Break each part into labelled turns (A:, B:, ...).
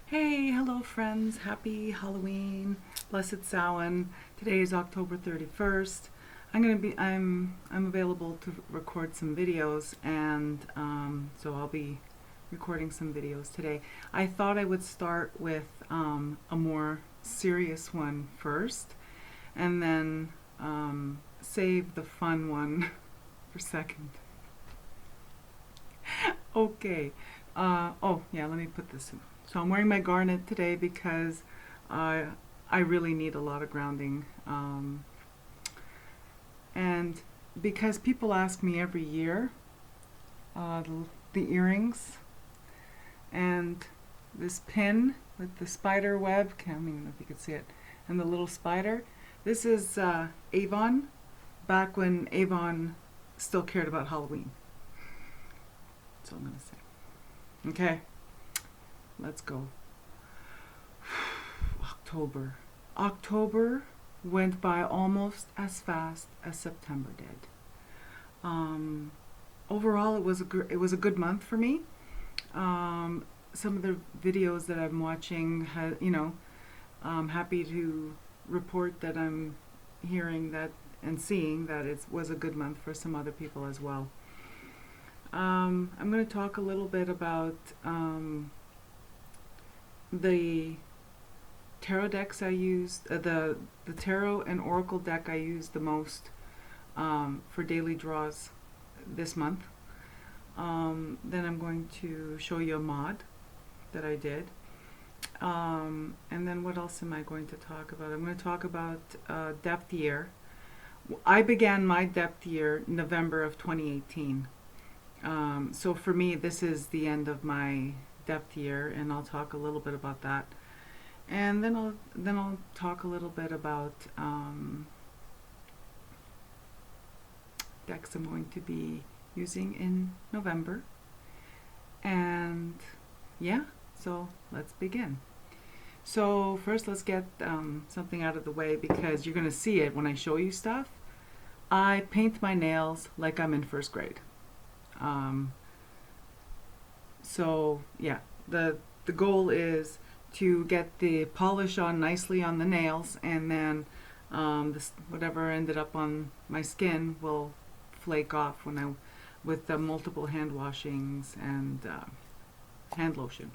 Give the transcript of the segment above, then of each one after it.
A: Hey, hello friends. Happy Halloween. Blessed Samhain. Today is October 31st. I'm available to record some videos, and so I'll be recording some videos today. I thought I would start with a more serious one first, and then save the fun one for second. Okay. Oh yeah, let me put this in. So I'm wearing my garnet today because I I really need a lot of grounding. And because people ask me every year, the earrings and this pin with the spider web, I don't even know if you could see it, and the little spider. This is Avon, back when Avon still cared about Halloween. That's all I'm going to say. Okay, let's go. October. October went by almost as fast as September did. Overall, it was a good month for me. Some of the videos that I'm watching, I'm happy to report that I'm hearing that and seeing that it was a good month for some other people as well. I'm going to talk a little bit about the tarot decks I used, the tarot and oracle deck I used the most for daily draws this month. Then I'm going to show you a mod that I did. And then what else am I going to talk about? I'm going to talk about depth year. I began my depth year November of 2018. So for me, this is the end of my depth year, and I'll talk a little bit about that. And then I'll talk a little bit about decks I'm going to be using in November. And yeah, so let's begin. So first, let's get something out of the way, because you're going to see it when I show you stuff. I paint my nails like I'm in first grade. So yeah, the goal is to get the polish on nicely on the nails, and then whatever ended up on my skin will flake off with the multiple hand washings and hand lotion.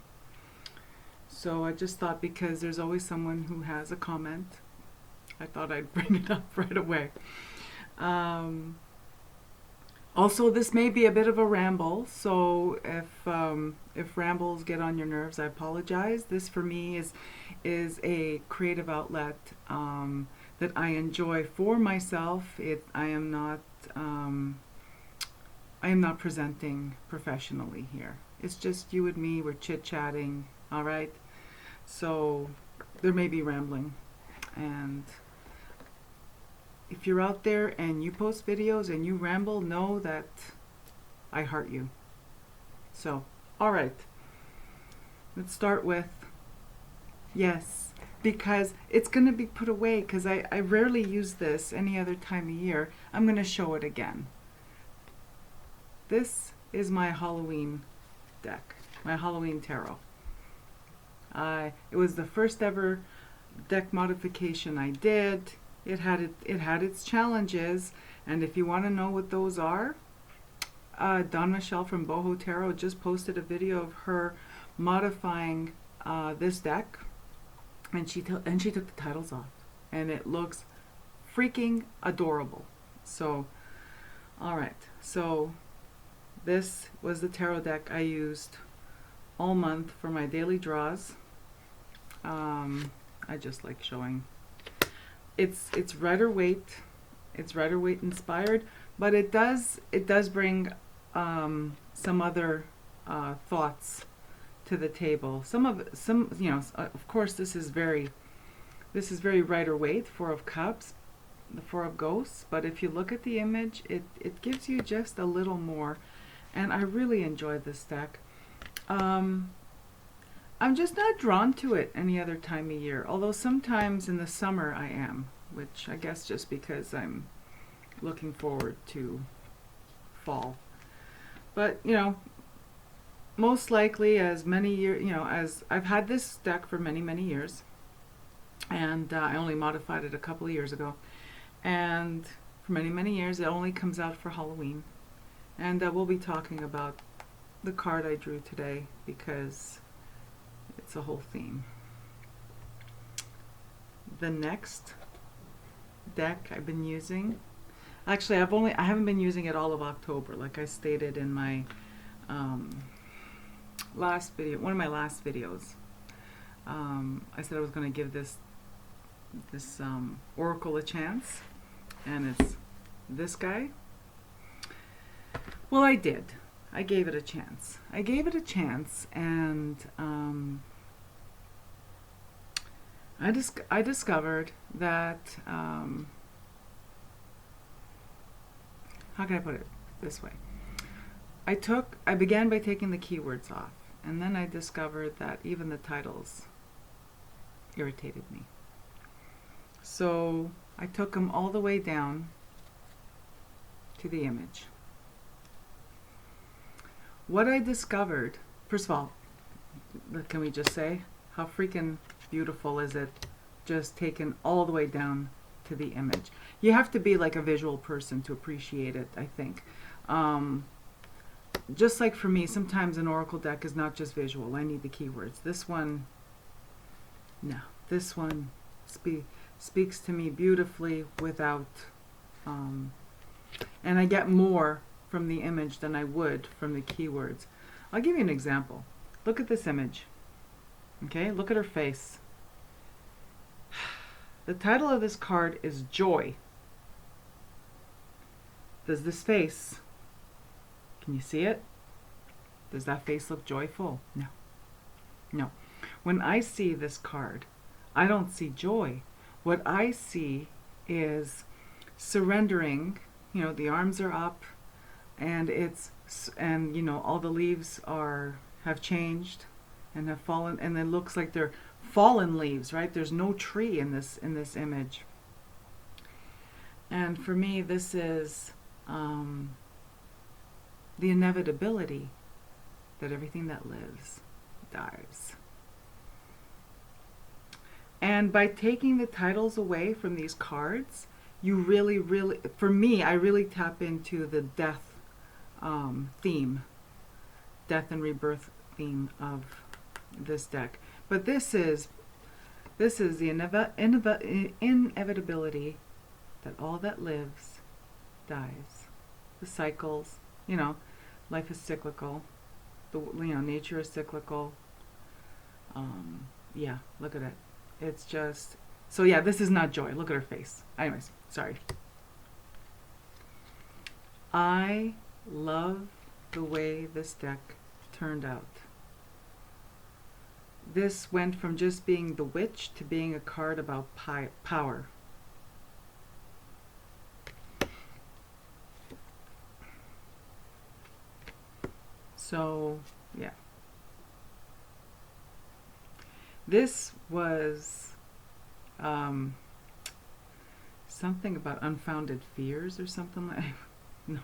A: So I just thought, because there's always someone who has a comment, I thought I'd bring it up right away. Also, this may be a bit of a ramble, so if rambles get on your nerves, I apologize. This for me is a creative outlet that I enjoy for myself. I am not presenting professionally here. It's just you and me. We're chit-chatting, all right? So there may be rambling, and if you're out there and you post videos and you ramble, know that I heart you. So, all right. Let's start with, yes, because it's going to be put away, because I rarely use this any other time of year. I'm going to show it again. This is my Halloween deck, my Halloween tarot. It was the first ever deck modification I did. It had its challenges, and if you want to know what those are, Dawn Michelle from Boho Tarot just posted a video of her modifying this deck, and she took the titles off, and it looks freaking adorable. So, all right. So this was the tarot deck I used all month for my daily draws. I just like showing. It's Rider-Waite. It's Rider-Waite inspired, but it does bring some other thoughts to the table. Of course, this is very Rider-Waite, Four of Cups, the Four of Ghosts. But if you look at the image, it gives you just a little more, and I really enjoy this deck. I'm just not drawn to it any other time of year, although sometimes in the summer I am, which I guess just because I'm looking forward to fall. But, most likely, as many years, as I've had this deck for many, many years, and I only modified it a couple of years ago, and for many, many years, it only comes out for Halloween, and we'll be talking about the card I drew today because it's a whole theme. The next deck I've been using, actually I haven't been using it all of October, like I stated in my last video, one of my last videos. I said I was going to give this oracle a chance, and it's this guy. Well, I did. I gave it a chance. And I discovered that, how can I put it this way? I began by taking the keywords off, and then I discovered that even the titles irritated me. So I took them all the way down to the image. What I discovered, first of all, can we just say, how freaking beautiful is it just taken all the way down to the image? You have to be like a visual person to appreciate it, I think. Just like for me, sometimes an oracle deck is not just visual. I need the keywords. This one, no. This one speaks to me beautifully without, and I get more from the image than I would from the keywords. I'll give you an example. Look at this image. Okay, look at her face. The title of this card is Joy. Does this face, can you see it? Does that face look joyful? No. No. When I see this card, I don't see joy. What I see is surrendering. The arms are up, and all the leaves have changed and have fallen, and it looks like they're fallen leaves, right? There's no tree in this image. And for me, this is the inevitability that everything that lives dies. And by taking the titles away from these cards, you really, for me, I really tap into the death theme, death and rebirth theme of this deck. But this is the inevitability that all that lives dies. The cycles, life is cyclical. Nature is cyclical. Yeah, look at it. It's just, so yeah, this is not joy. Look at her face. Anyways, sorry. I love the way this deck turned out. This went from just being the witch to being a card about power. So, yeah. This was something about unfounded fears or something like no.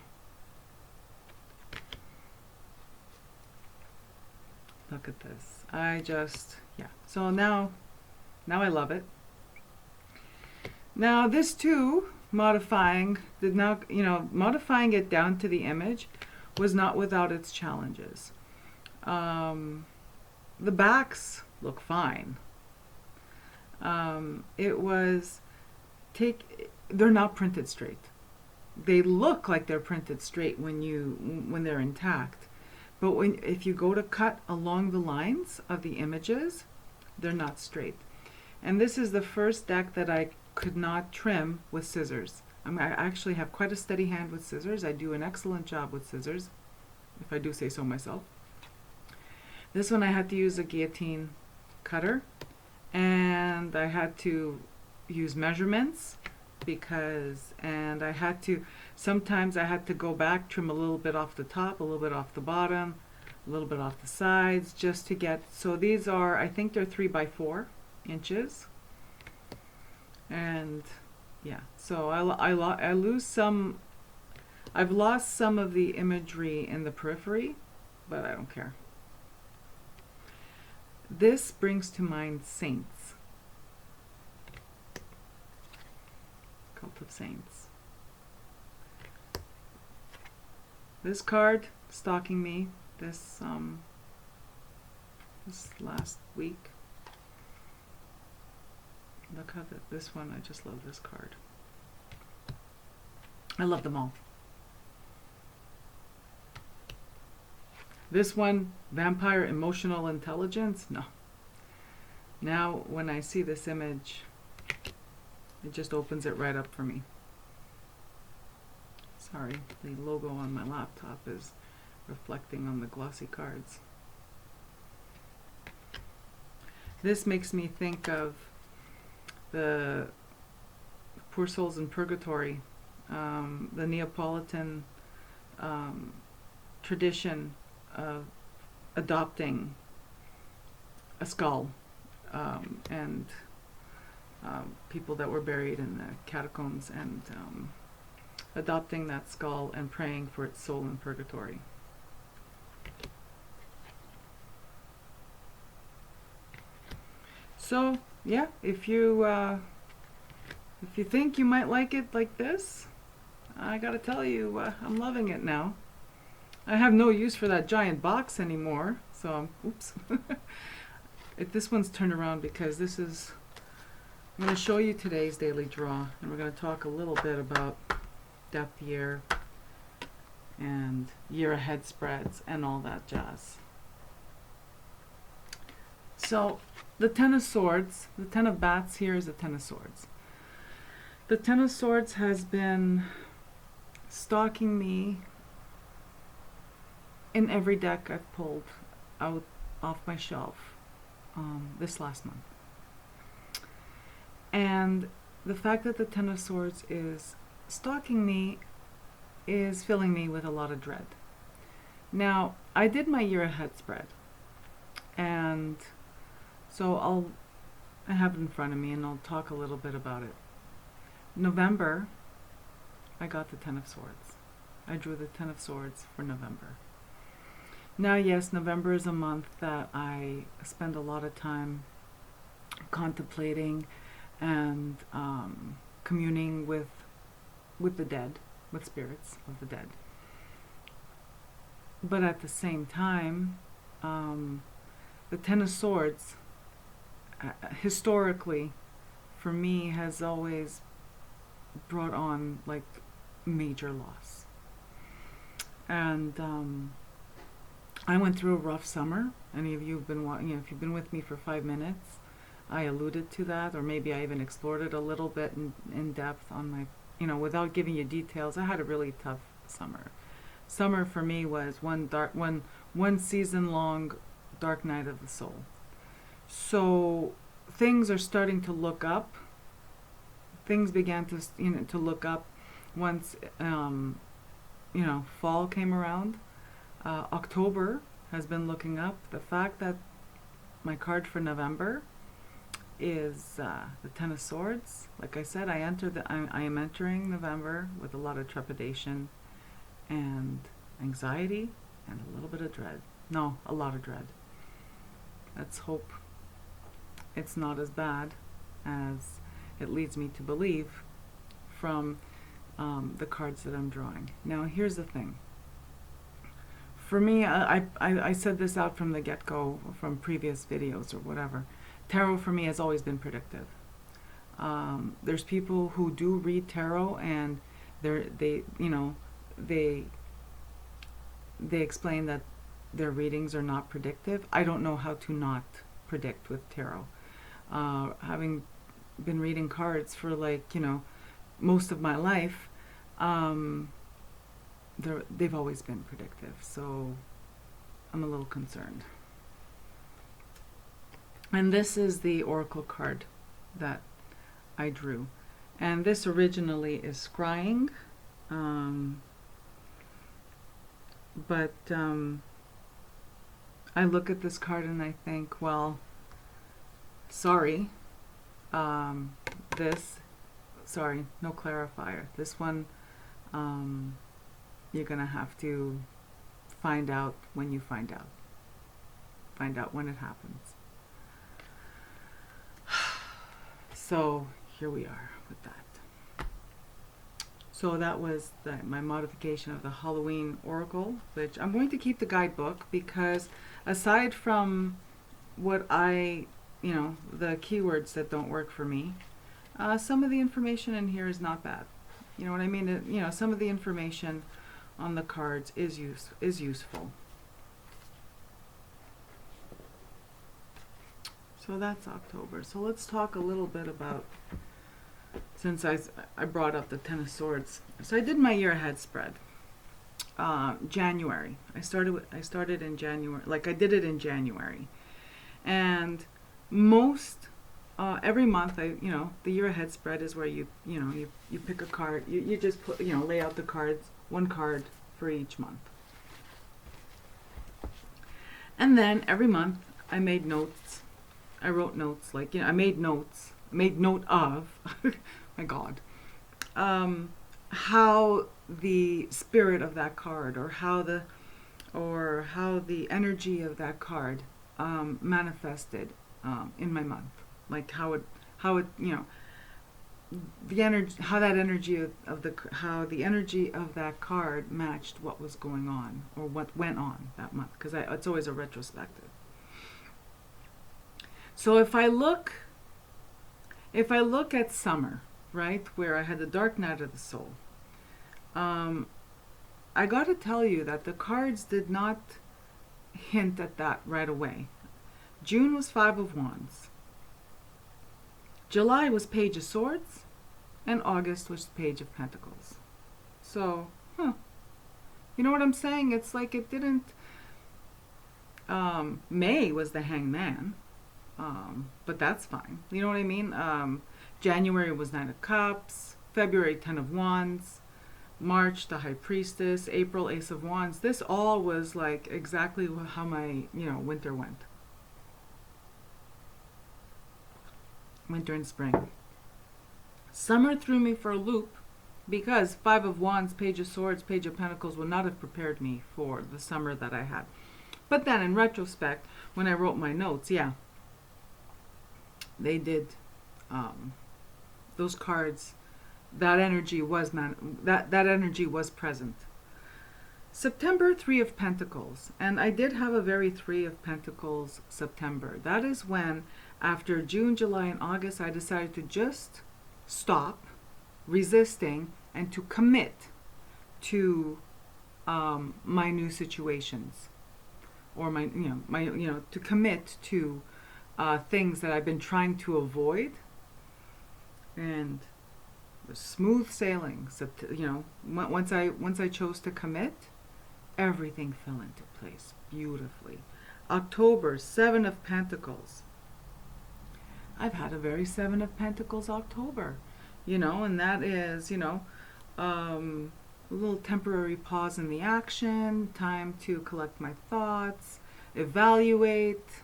A: Look at this. So now I love it. Now this too, modifying it down to the image was not without its challenges. The backs look fine. They're not printed straight. They look like they're printed straight when they're intact, but if you go to cut along the lines of the images, they're not straight. And this is the first deck that I could not trim with scissors. I actually have quite a steady hand with scissors. I do an excellent job with scissors, if I do say so myself. This one I had to use a guillotine cutter, and I had to use measurements sometimes I had to go back, trim a little bit off the top, a little bit off the bottom, a little bit off the sides, just to get, so these are, I think they're 3 by 4 inches. And yeah, so I lose some, I've lost some of the imagery in the periphery, but I don't care. This brings to mind saints. Cult of Saints. This card stalking me this last week. Look how this one, I just love this card. I love them all. This one, vampire emotional intelligence. No. Now when I see this image, it just opens it right up for me. Sorry, the logo on my laptop is reflecting on the glossy cards. This makes me think of the Poor Souls in Purgatory, the Neapolitan tradition of adopting a skull and people that were buried in the catacombs, and adopting that skull and praying for its soul in purgatory. So yeah, if you think you might like it like this, I gotta tell you, I'm loving it now. I have no use for that giant box anymore, so oops. This one's turned around because this is, I'm going to show you today's daily draw, and we're going to talk a little bit about depth year and year ahead spreads and all that jazz. So the Ten of Swords, the Ten of Bats here is the Ten of Swords. The Ten of Swords has been stalking me in every deck I've pulled out off my shelf this last month. And the fact that the Ten of Swords is stalking me is filling me with a lot of dread. Now, I did my year ahead spread, and so I have it in front of me and I'll talk a little bit about it. November, I got the Ten of Swords. I drew the Ten of Swords for November. Now, yes, November is a month that I spend a lot of time contemplating and communing with the dead, with spirits of the dead. But at the same time, the Ten of Swords, historically, for me, has always brought on like major loss. And I went through a rough summer. Any of you have been, if you've been with me for 5 minutes, I alluded to that, or maybe I even explored it a little bit in depth on my, without giving you details. I had a really tough summer. Summer for me was one season long dark night of the soul. So things are starting to look up. Things began to look up once fall came around. October has been looking up. The fact that my card for November is the Ten of Swords. Like I said, I am entering November with a lot of trepidation and anxiety and a little bit of dread. No, a lot of dread. Let's hope it's not as bad as it leads me to believe from the cards that I'm drawing. Now, here's the thing. For me, I said this out from the get-go, from previous videos or whatever. Tarot for me has always been predictive. There's people who do read tarot and they explain that their readings are not predictive. I don't know how to not predict with tarot. Having been reading cards for most of my life, they've always been predictive, so I'm a little concerned. And this is the oracle card that I drew, and this originally is scrying, but I look at this card and I think, well, sorry, no clarifier. This one, you're going to have to find out when you find out. Find out when it happens. So here we are with that. So that was my modification of the Halloween Oracle, which I'm going to keep the guidebook because aside from what the keywords that don't work for me, some of the information in here is not bad. You know what I mean? Some of the information on the cards is useful. So that's October. So let's talk a little bit about, since I brought up the Ten of Swords. So I did my year ahead spread. January. I started in January. Like I did it in January, and every month the year ahead spread is where you pick a card. You just put lay out the cards, one card for each month, and then every month I made notes. I wrote notes, I made notes. Made note of. My God. How the spirit of that card, or how the energy of that card manifested in my month, like how the energy of that card matched what was going on or what went on that month, because it's always a retrospective. So if I look at summer, right, where I had the dark night of the soul, I got to tell you that the cards did not hint at that right away. June was Five of Wands. July was Page of Swords, and August was Page of Pentacles. So, you know what I'm saying? It's like it didn't. May was the Hangman. But that's fine. You know what I mean? January was Nine of Cups, February 10 of Wands, March the High Priestess, April Ace of Wands. This all was like exactly how my winter went. Winter and spring. Summer threw me for a loop because Five of Wands, Page of Swords, Page of Pentacles would not have prepared me for the summer that I had. But then in retrospect, when I wrote my notes, they did. Those cards, that energy was that energy was present. September, Three of Pentacles, and I did have a very Three of Pentacles September. That is when, after June, July, and August, I decided to just stop resisting and to commit to my new situations, or to commit to things that I've been trying to avoid, and it was smooth sailing. Once I chose to commit, everything fell into place beautifully. October, Seven of Pentacles. I've had a very Seven of Pentacles October, and that is, a little temporary pause in the action, time to collect my thoughts, evaluate.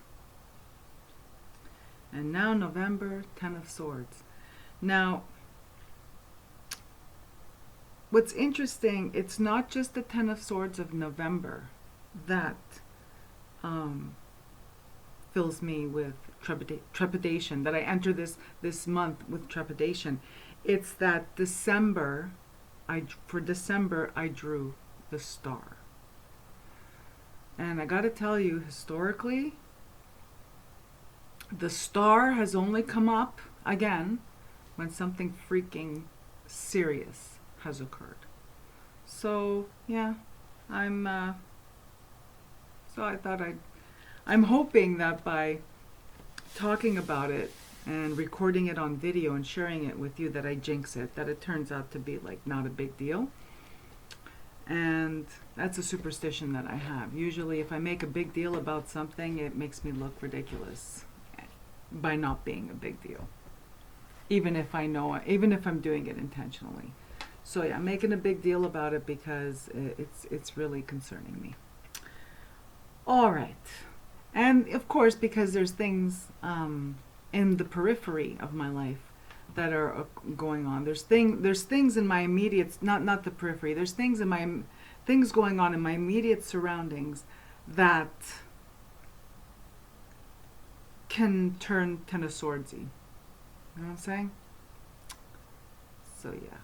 A: And now November, Ten of Swords. Now, what's interesting, it's not just the Ten of Swords of November that fills me with trepidation, that I enter this month with trepidation. It's that for December, I drew the Star. And I gotta tell you, historically, the Star has only come up again when something freaking serious has occurred. So yeah, so I thought I'm hoping that by talking about it and recording it on video and sharing it with you, that I jinx it, that it turns out to be like not a big deal. And that's a superstition that I have. Usually if I make a big deal about something, it makes me look ridiculous by not being a big deal, even if I'm doing it intentionally. So yeah, I'm making a big deal about it because it's really concerning me. All right, and of course, because there's things in the periphery of my life that are going on. There's things in my immediate, not the periphery. There's things going on in my immediate surroundings that can turn Ten of Swordsy. You know what I'm saying? So yeah,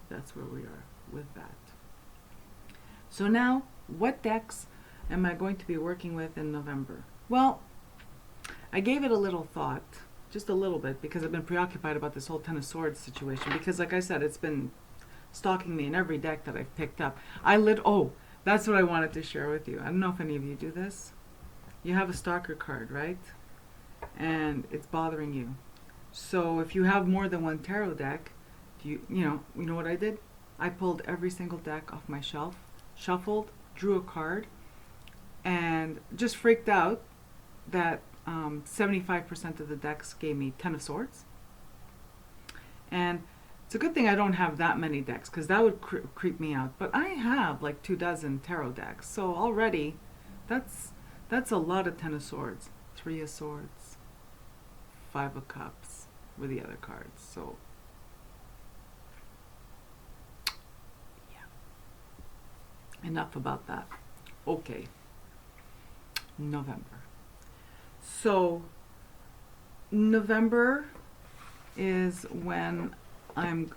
A: that's where we are with that. So now, what decks am I going to be working with in November? Well, I gave it a little thought, just a little bit, because I've been preoccupied about this whole Ten of Swords situation, because like I said, it's been stalking me in every deck that I've picked up. Oh, that's what I wanted to share with you. I don't know if any of you do this. You have a stalker card, right? And it's bothering you. So if you have more than one tarot deck, you know what I did? I pulled every single deck off my shelf, shuffled, drew a card, and just freaked out that 75% of the decks gave me Ten of Swords. And it's a good thing I don't have that many decks, because that would creep me out. But I have like 24 tarot decks, so already that's a lot of Ten of Swords. Three of Swords, Five of Cups were the other cards. So yeah, enough about that. Okay, November. So November is when I'm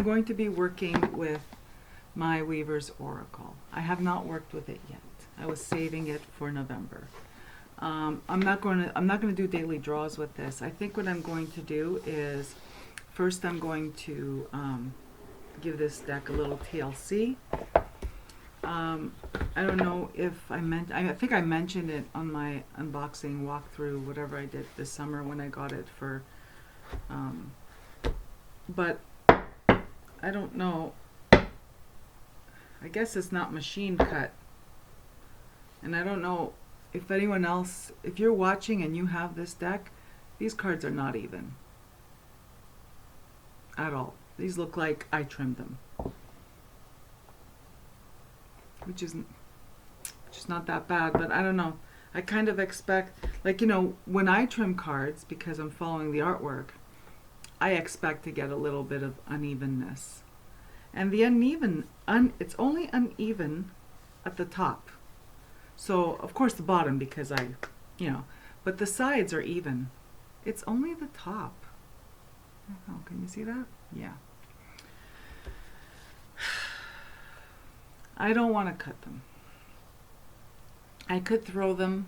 A: going to be working with my Weaver's Oracle. I have not worked with it yet. I was saving it for November. I'm not going to do daily draws with this. I think what I'm going to do is, first I'm going to give this deck a little TLC. I don't know if I think I mentioned it on my unboxing walkthrough, whatever I did this summer when I got it for, but I don't know. I guess it's not machine cut. And I don't know if anyone else, if you're watching and you have this deck, these cards are not even at all. These look like I trimmed them, which is not that bad, but I don't know. I kind of expect, like, when I trim cards, because I'm following the artwork, I expect to get a little bit of unevenness. And the it's only uneven at the top. So, of course, the bottom, because but the sides are even. It's only the top. Oh, can you see that? Yeah. I don't want to cut them. I could throw them,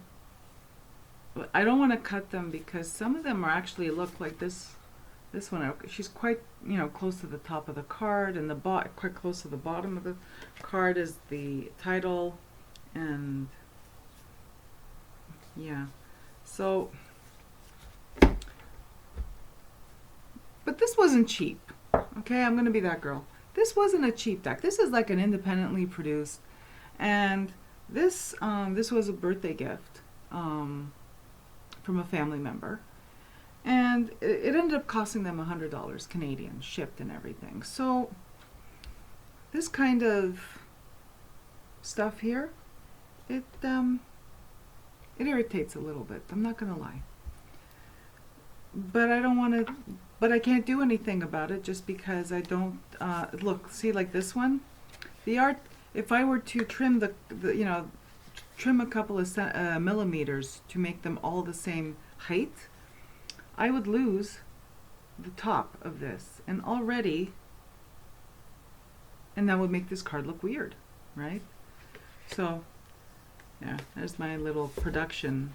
A: but I don't want to cut them because some of them are actually look like this. This one, she's quite, close to the top of the card, and quite close to the bottom of the card is the title, and yeah. So, but this wasn't cheap. Okay, I'm gonna be that girl. This wasn't a cheap deck. This is like an independently produced, and this was a birthday gift from a family member. And it ended up costing them $100 Canadian, shipped and everything. So this kind of stuff here, it irritates a little bit. I'm not gonna lie. But I don't want to. But I can't do anything about it just because I don't. Look, see, like this one, the art. If I were to trim trim a couple of millimeters to make them all the same height, I would lose the top of this, and that would make this card look weird, right? So, yeah, there's my little production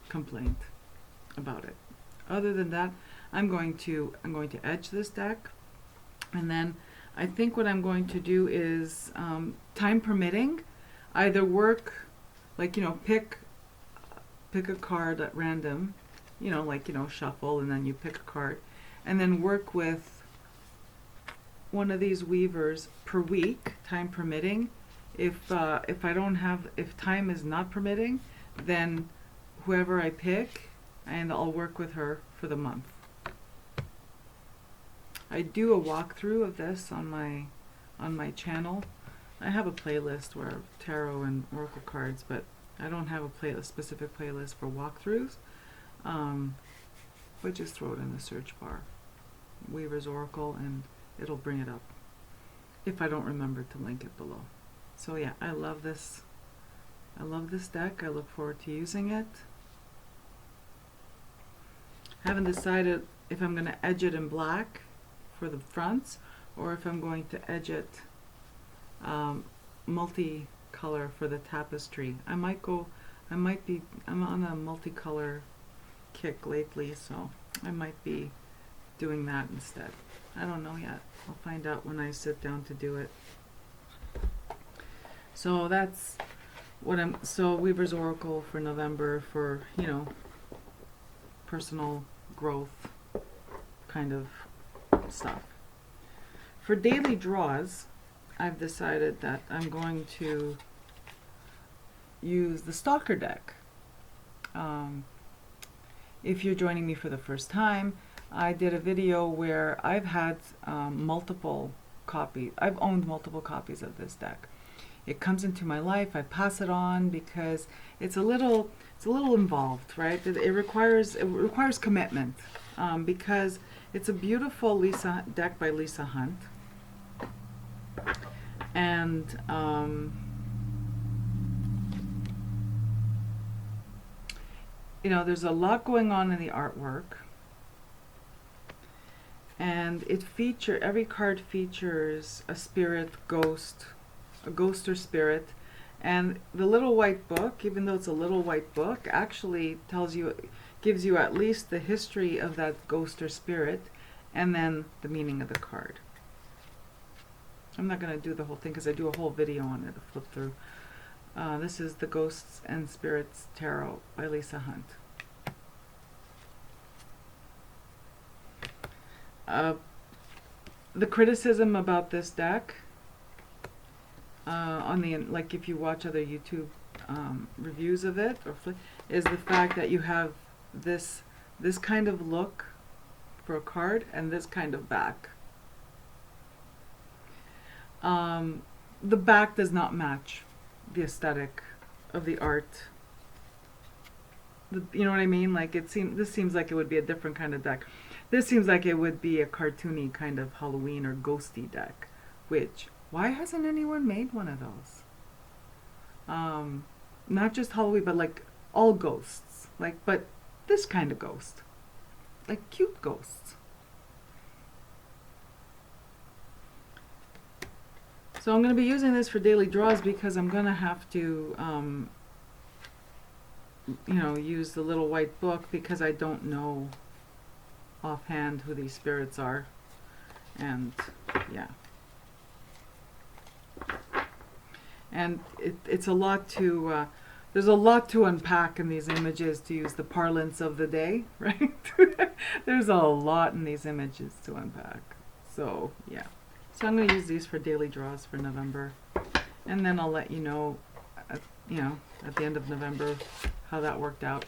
A: complaint about it. Other than that, I'm going to edge this deck, and then I think what I'm going to do is, time permitting, either work, pick a card at random, shuffle, and then you pick a card, and then work with one of these weavers per week, time permitting. If time is not permitting, then whoever I pick, and I'll work with her for the month. I do a walkthrough of this on my channel. I have a playlist where tarot and oracle cards, but I don't have a specific playlist for walkthroughs, but just throw it in the search bar, Weaver's Oracle, and it'll bring it up if I don't remember to link it below. So yeah, I love this. I love this deck. I look forward to using it. I haven't decided if I'm going to edge it in black for the fronts or if I'm going to edge it multicolor for the tapestry. I'm on a multicolor kick lately, so I might be doing that instead. I don't know yet. I'll find out when I sit down to do it. So that's what so Weaver's Oracle for November for, you know, personal growth kind of stuff. For daily draws, I've decided that I'm going to use the Stalker deck. If you're joining me for the first time, I did a video where I've had multiple copies. I've owned multiple copies of this deck. It comes into my life. I pass it on because it's a little involved, right? It requires commitment because it's a beautiful deck by Lisa Hunt, and you know, there's a lot going on in the artwork, and every card features a spirit, a ghost or spirit, and the little white book, even though it's a little white book, actually gives you at least the history of that ghost or spirit, and then the meaning of the card. I'm not going to do the whole thing because I do a whole video on it to flip through. This is the Ghosts and Spirits Tarot by Lisa Hunt. The criticism about this deck, like if you watch other YouTube reviews of it, is the fact that you have this kind of look for a card and this kind of back. The back does not match the aesthetic of the art. You know what I mean? Like this seems like it would be a different kind of deck. This seems like it would be a cartoony kind of Halloween or ghosty deck. Which, why hasn't anyone made one of those? Not just Halloween, but like all ghosts. But this kind of ghost. Like cute ghosts. So I'm going to be using this for daily draws because I'm going to have to, you know, use the little white book because I don't know offhand who these spirits are. And yeah. And it's a lot to, there's a lot to unpack in these images, to use the parlance of the day, right? There's a lot in these images to unpack. So yeah. So I'm going to use these for daily draws for November, and then I'll let you know, at the end of November, how that worked out.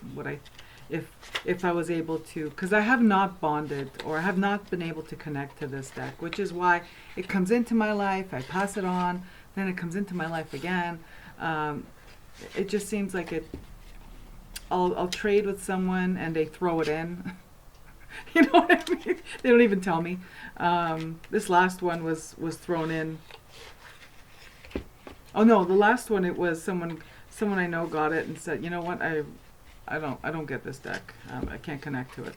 A: If I was able to, because I have not bonded or I have not been able to connect to this deck, which is why it comes into my life. I pass it on, then it comes into my life again. It just seems like I'll trade with someone and they throw it in. You know what I mean? They don't even tell me. This last one was thrown in. Oh no, the last one, it was someone I know got it and said, you know what, I don't get this deck. I can't connect to it.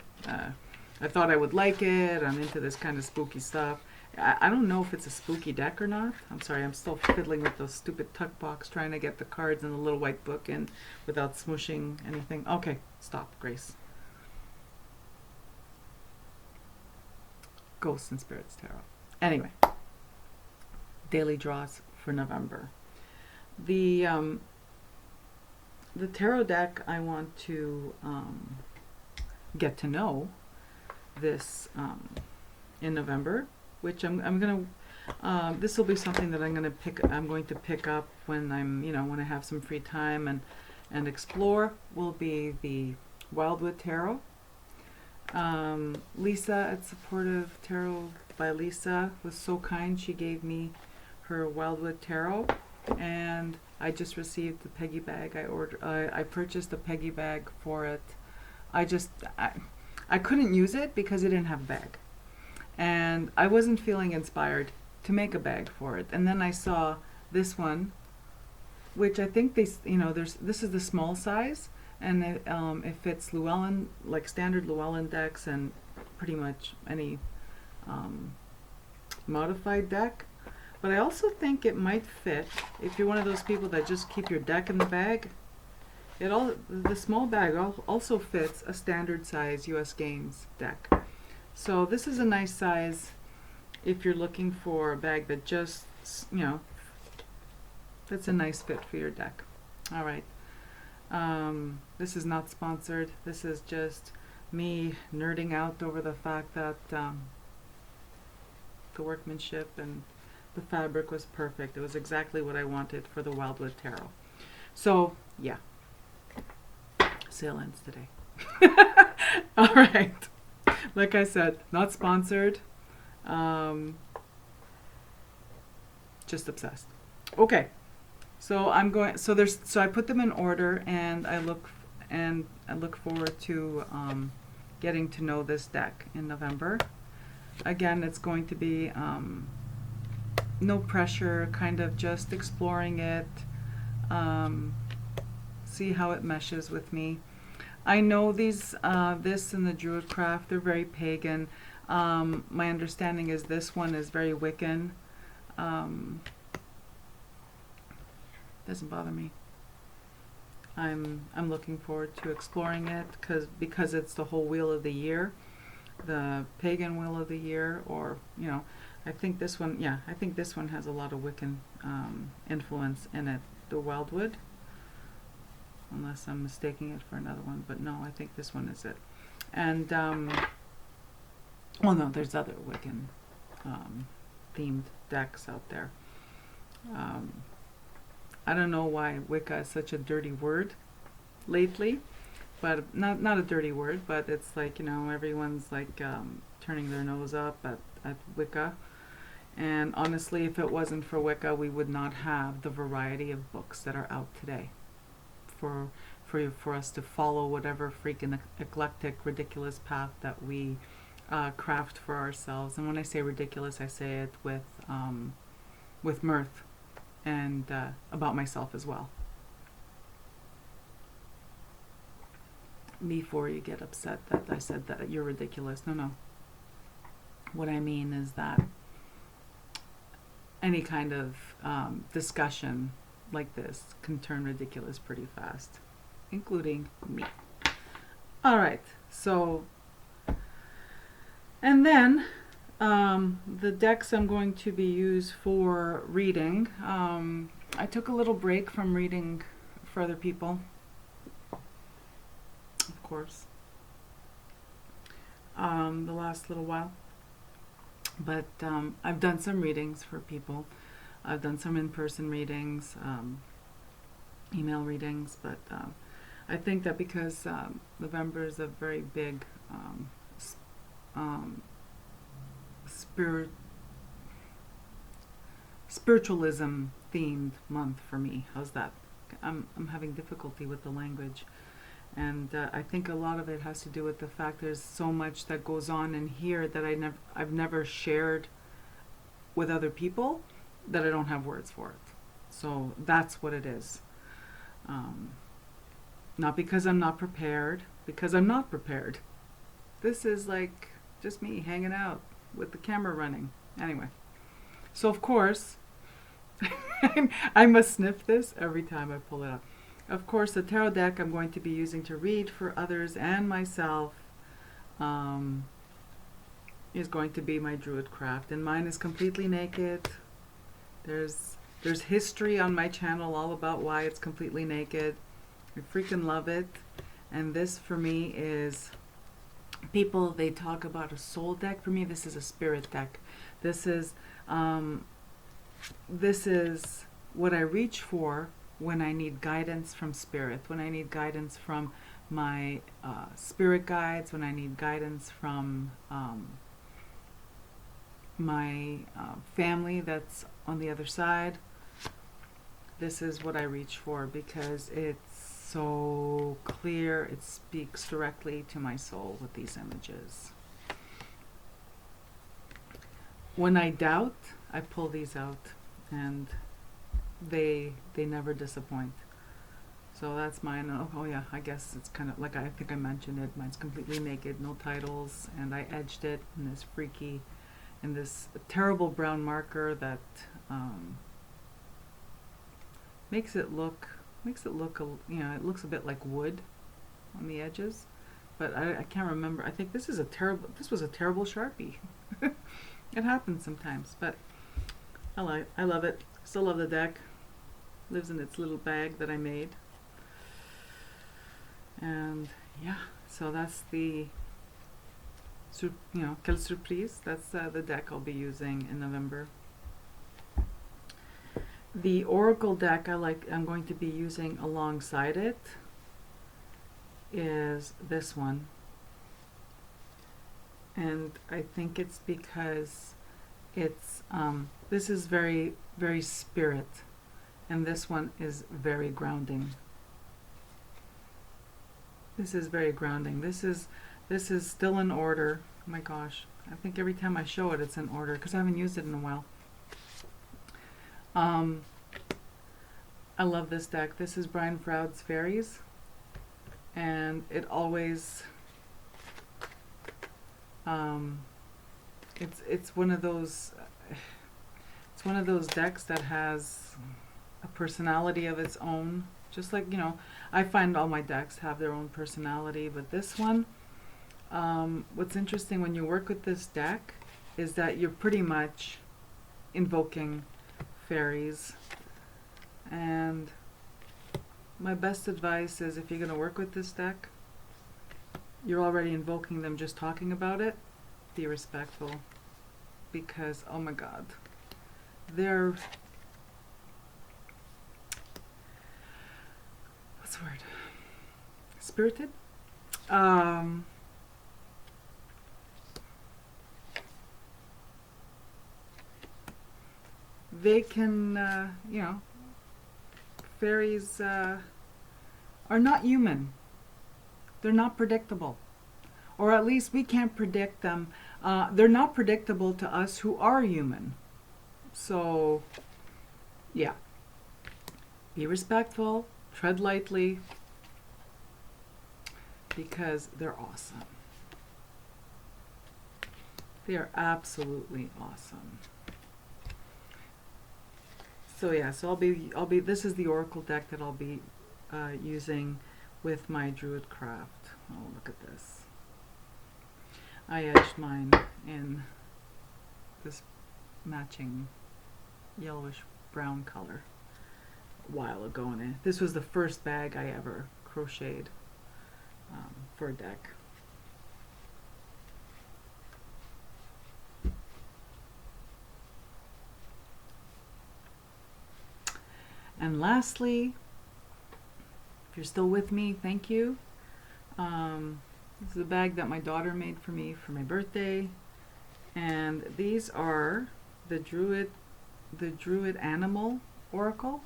A: I thought I would like it. I'm into this kind of spooky stuff. I don't know if it's a spooky deck or not. I'm sorry, I'm still fiddling with those stupid tuck box, trying to get the cards in the little white book in without smushing anything. Okay, stop, Grace. Ghosts and Spirits Tarot. Anyway, daily draws for November. The tarot deck I want to get to know this in November, which I'm gonna. This will be something that I'm going to pick up when when I have some free time and explore. Will be the Wildwood Tarot. Lisa at Supportive Tarot by Lisa was so kind. She gave me her Wildwood Tarot, and I just received the Peggy bag. I purchased a Peggy bag for it. I couldn't use it because it didn't have a bag, and I wasn't feeling inspired to make a bag for it. And then I saw this one, which I think this is the small size, and it fits Llewellyn, like standard Llewellyn decks, and pretty much any modified deck. But I also think it might fit if you're one of those people that just keep your deck in the bag. The small bag also fits a standard size US Games deck. So this is a nice size if you're looking for a bag that just, that's a nice fit for your deck. All right. This is not sponsored. This is just me nerding out over the fact that the workmanship and the fabric was perfect. It was exactly what I wanted for the Wildwood Tarot. So, yeah. Sale ends today. All right. Like I said, not sponsored. Just obsessed. Okay. So I put them in order, and I look forward to getting to know this deck in November. Again, it's going to be no pressure, kind of just exploring it, see how it meshes with me. I know this and the Druid Craft, they're very pagan. My understanding is this one is very Wiccan. Doesn't bother me. I'm looking forward to exploring it because it's the whole Wheel of the Year, the pagan Wheel of the Year, or I think this one has a lot of Wiccan influence in it, the Wildwood, unless I'm mistaking it for another one, but no, I think this one is it. And no, there's other Wiccan themed decks out there. I don't know why Wicca is such a dirty word lately, but not a dirty word, but it's like, everyone's like turning their nose up at Wicca. And honestly, if it wasn't for Wicca, we would not have the variety of books that are out today for us to follow whatever freaking eclectic, ridiculous path that we craft for ourselves. And when I say ridiculous, I say it with mirth and about myself as well. Before you get upset that I said that you're ridiculous. No. What I mean is that any kind of discussion like this can turn ridiculous pretty fast, including me. All right, so, and then the decks I'm going to be used for reading. I took a little break from reading for other people, of course, the last little while. But I've done some readings for people. I've done some in-person readings, email readings, but I think that because November is a very big spiritualism themed month for me. How's that? I'm having difficulty with the language. And I think a lot of it has to do with the fact there's so much that goes on in here that I've never shared with other people, that I don't have words for it. So that's what it is. Not because I'm not prepared, because I'm not prepared. This is like just me hanging out with the camera running. Anyway, so of course, I must sniff this every time I pull it up. Of course, the tarot deck I'm going to be using to read for others and myself is going to be my Druid Craft, and mine is completely naked. There's history on my channel all about why it's completely naked. I freaking love it. And this for me is, people, they talk about a soul deck. For me, this is a spirit deck. This is what I reach for when I need guidance from spirit, when I need guidance from my spirit guides, when I need guidance from my family that's on the other side. This is what I reach for because it's so clear. It speaks directly to my soul with these images. When I doubt, I pull these out, and they never disappoint. So that's mine. Oh yeah, I guess it's kind of like I think I mentioned it. Mine's completely naked, no titles, and I edged it in this freaky, in this terrible brown marker that makes it look, it looks a bit like wood on the edges. But I can't remember. I think this was a terrible Sharpie. It happens sometimes, but I love it. Still love the deck. Lives in its little bag that I made. And yeah, so that's the, quelle surprise. That's the deck I'll be using in November. The Oracle deck I'm going to be using alongside it is this one. And I think it's because it's, this is very, very spirit, and this one is very grounding. This is very grounding. This is still in order. Oh my gosh, I think every time I show it, it's in order because I haven't used it in a while. I love this deck. This is Brian Froud's Fairies, and it always, it's one of those decks that has a personality of its own. Just like, I find all my decks have their own personality, but this one, what's interesting when you work with this deck is that you're pretty much invoking fairies. And my best advice is, if you're going to work with this deck, you're already invoking them just talking about it. Be respectful, because oh my god, they're, what's the word, spirited. They can, fairies are not human. They're not predictable, or at least we can't predict them. They're not predictable to us who are human. So yeah, be respectful, tread lightly, because they're awesome. They are absolutely awesome. So yeah, so I'll be this is the Oracle deck that I'll be using with my Druid Craft. Oh, look at this. I edged mine in this matching yellowish brown color a while ago, and this was the first bag I ever crocheted for a deck. And lastly, if you're still with me, thank you. This is a bag that my daughter made for me for my birthday, and these are the Druid Animal Oracle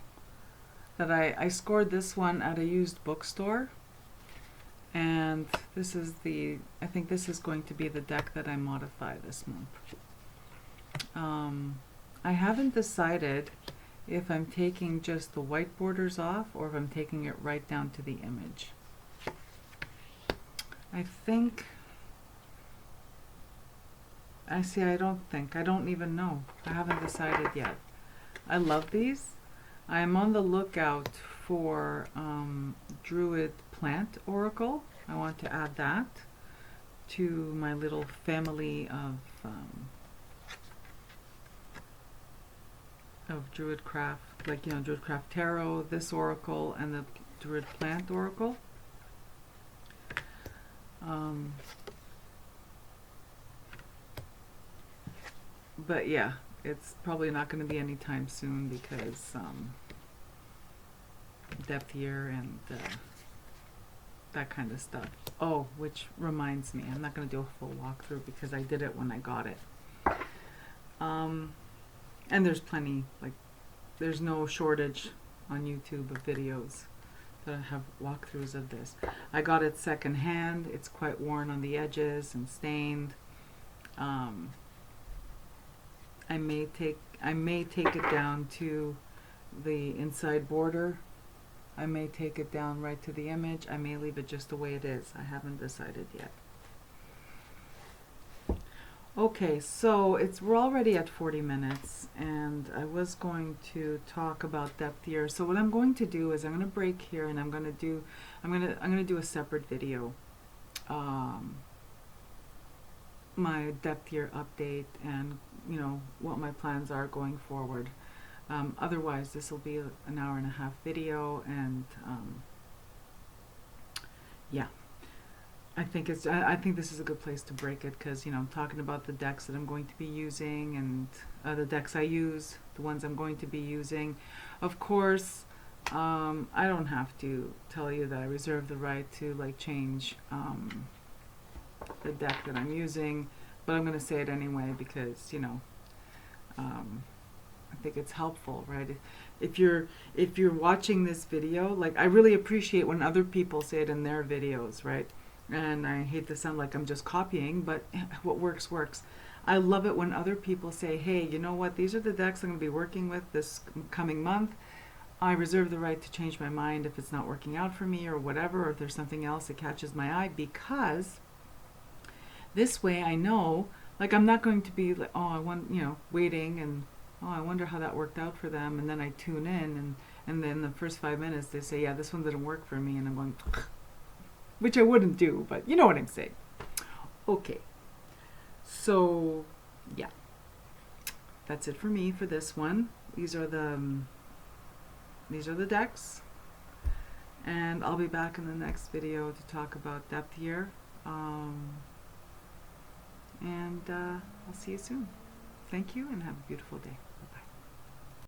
A: that I scored this one at a used bookstore, and this is I think this is going to be the deck that I modify this month. I haven't decided if I'm taking just the white borders off or if I'm taking it right down to the image. I don't even know. I haven't decided yet. I love these. I am on the lookout for Druid Plant Oracle. I want to add that to my little family of Druid Craft, like, Druid Craft Tarot, this Oracle, and the Druid Plant Oracle. But yeah, it's probably not going to be anytime soon because depth year and that kind of stuff. Oh, which reminds me, I'm not going to do a full walkthrough because I did it when I got it. And there's plenty, there's no shortage on YouTube of videos that have walkthroughs of this. I got it secondhand. It's quite worn on the edges and stained. I may take it down to the inside border I may take it down right to the image. I may leave it just the way it is. I haven't decided yet. Okay, so we're already at 40 minutes, and I was going to talk about depth here. So what I'm going to do is I'm going to break here, and I'm going to do a separate video, my depth year update, and what my plans are going forward. Otherwise, this will be an hour-and-a-half video, and yeah. I think this is a good place to break it, because I'm talking about the decks that I'm going to be using, and the decks I use, the ones I'm going to be using. Of course, I don't have to tell you that I reserve the right to change the deck that I'm using, but I'm going to say it anyway, because I think it's helpful, right? If you're watching this video, I really appreciate when other people say it in their videos, right? And I hate to sound like I'm just copying, but what works, works. I love it when other people say, hey, you know what, these are the decks I'm going to be working with this coming month. I reserve the right to change my mind if it's not working out for me or whatever, or if there's something else that catches my eye, because this way I know, I'm not going to be like, oh, I want, waiting and, oh, I wonder how that worked out for them, and then I tune in, and then the first 5 minutes they say, yeah, this one didn't work for me, and I'm going, which I wouldn't do, but you know what I'm saying. Okay, so yeah, that's it for me for this one. These are the decks, and I'll be back in the next video to talk about depth year, and I'll see you soon. Thank you, and have a beautiful day.